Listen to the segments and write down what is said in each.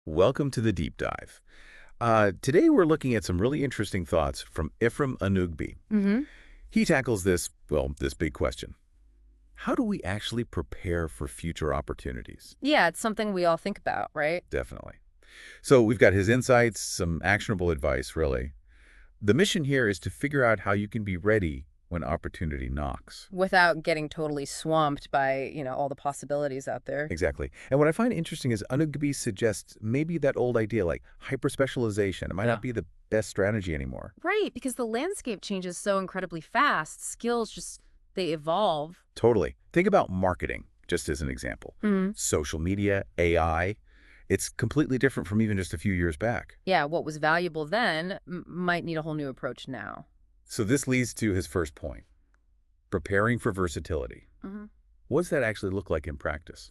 Welcome to the deep dive. Today we're looking at some really interesting thoughts from Ifram Anugbi. hmm He tackles this big question. How do we actually prepare for future opportunities? Yeah, it's something we all think about, right? Definitely. So we've got his insights, some actionable advice, really. The mission here is to figure out how you can be ready when opportunity knocks. Without getting totally swamped by, all the possibilities out there. Exactly. And what I find interesting is Anugbi suggests maybe that old idea like hyper-specialization. It might Yeah. not be the best strategy anymore. Right, because the landscape changes so incredibly fast. Skills just, they evolve. Totally. Think about marketing, just as an example. hmm Social media, AI, it's completely different from even just a few years back. Yeah, what was valuable then might need a whole new approach now. So this leads to his first point, preparing for versatility. hmm What does that actually look like in practice?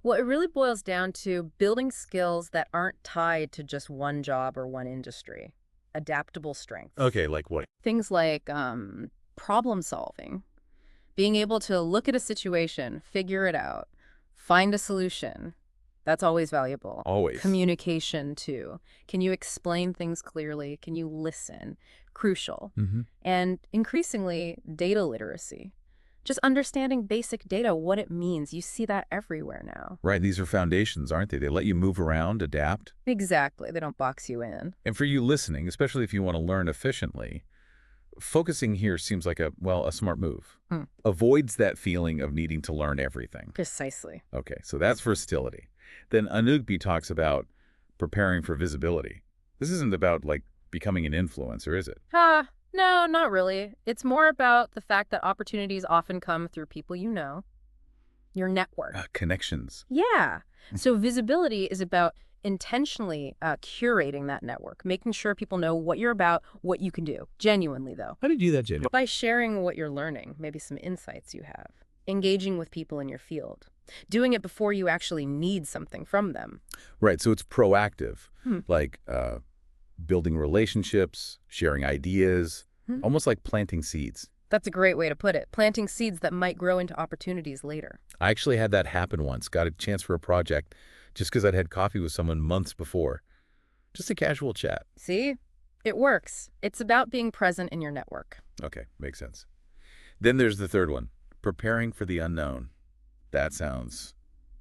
Well, it really boils down to building skills that aren't tied to just one job or one industry. Adaptable strengths. Okay, like what? Things like problem solving, being able to look at a situation, figure it out, find a solution. That's always valuable. Always. Communication, too. Can you explain things clearly? Can you listen? Crucial. hmm And increasingly, data literacy. Just understanding basic data, what it means. You see that everywhere now. Right, these are foundations, aren't they? They let you move around, adapt. Exactly. They don't box you in. And for you listening, especially if you want to learn efficiently, focusing here seems like a smart move. Hmm. Avoids that feeling of needing to learn everything. Precisely. Okay, so that's versatility. Then Anugbi talks about preparing for visibility. This isn't about, like, becoming an influencer, is it? No, not really. It's more about the fact that opportunities often come through people you know, your network. Connections. Yeah. So visibility is about intentionally curating that network, making sure people know what you're about, what you can do. Genuinely, though. How do you do that, Jenny? By sharing what you're learning, maybe some insights you have, engaging with people in your field, doing it before you actually need something from them. Right, so it's proactive, Hmm. like building relationships, sharing ideas, Hmm. almost like planting seeds. That's a great way to put it. Planting seeds that might grow into opportunities later. I actually had that happen once, got a chance for a project just because I'd had coffee with someone months before. Just a casual chat. See? It works. It's about being present in your network. Okay, makes sense. Then there's the third one, preparing for the unknown. That sounds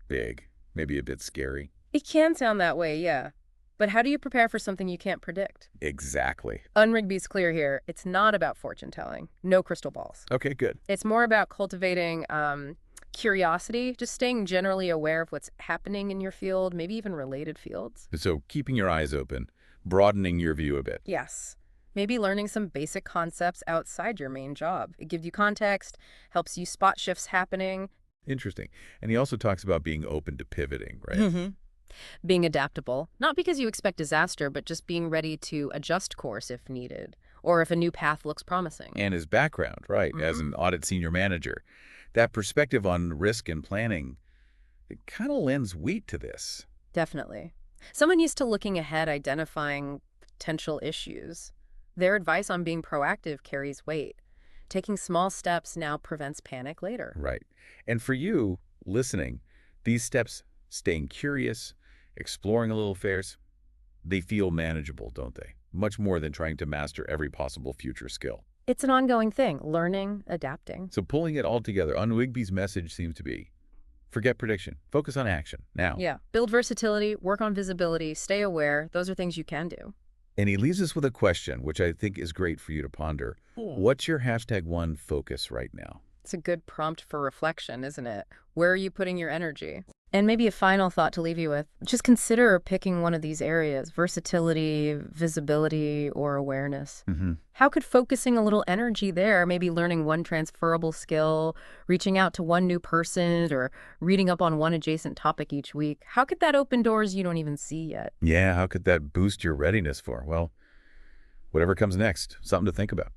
big, maybe a bit scary. It can sound that way, yeah. But how do you prepare for something you can't predict? Exactly. Unrigby's clear here. It's not about fortune telling. No crystal balls. Okay, good. It's more about cultivating curiosity, just staying generally aware of what's happening in your field, maybe even related fields. So keeping your eyes open, broadening your view a bit. Yes. Maybe learning some basic concepts outside your main job. It gives you context, helps you spot shifts happening. Interesting. And he also talks about being open to pivoting, right? hmm Being adaptable, not because you expect disaster, but just being ready to adjust course if needed, or if a new path looks promising. And his background, right, as an audit senior manager. That perspective on risk and planning, it kind of lends weight to this. Definitely. Someone used to looking ahead, identifying potential issues. Their advice on being proactive carries weight. Taking small steps now prevents panic later. Right. And for you, listening, these steps, staying curious, exploring a little affairs, they feel manageable, don't they? Much more than trying to master every possible future skill. It's an ongoing thing, learning, adapting. So pulling it all together, Unwigby's message seems to be, forget prediction, focus on action, now. Yeah. Build versatility, work on visibility, stay aware. Those are things you can do. And he leaves us with a question, which I think is great for you to ponder. What's your #1 focus right now? It's a good prompt for reflection, isn't it? Where are you putting your energy? And maybe a final thought to leave you with. Just consider picking one of these areas, versatility, visibility, or awareness. How could focusing a little energy there, maybe learning one transferable skill, reaching out to one new person, or reading up on one adjacent topic each week, how could that open doors you don't even see yet? Yeah, how could that boost your readiness for? Well, whatever comes next, something to think about.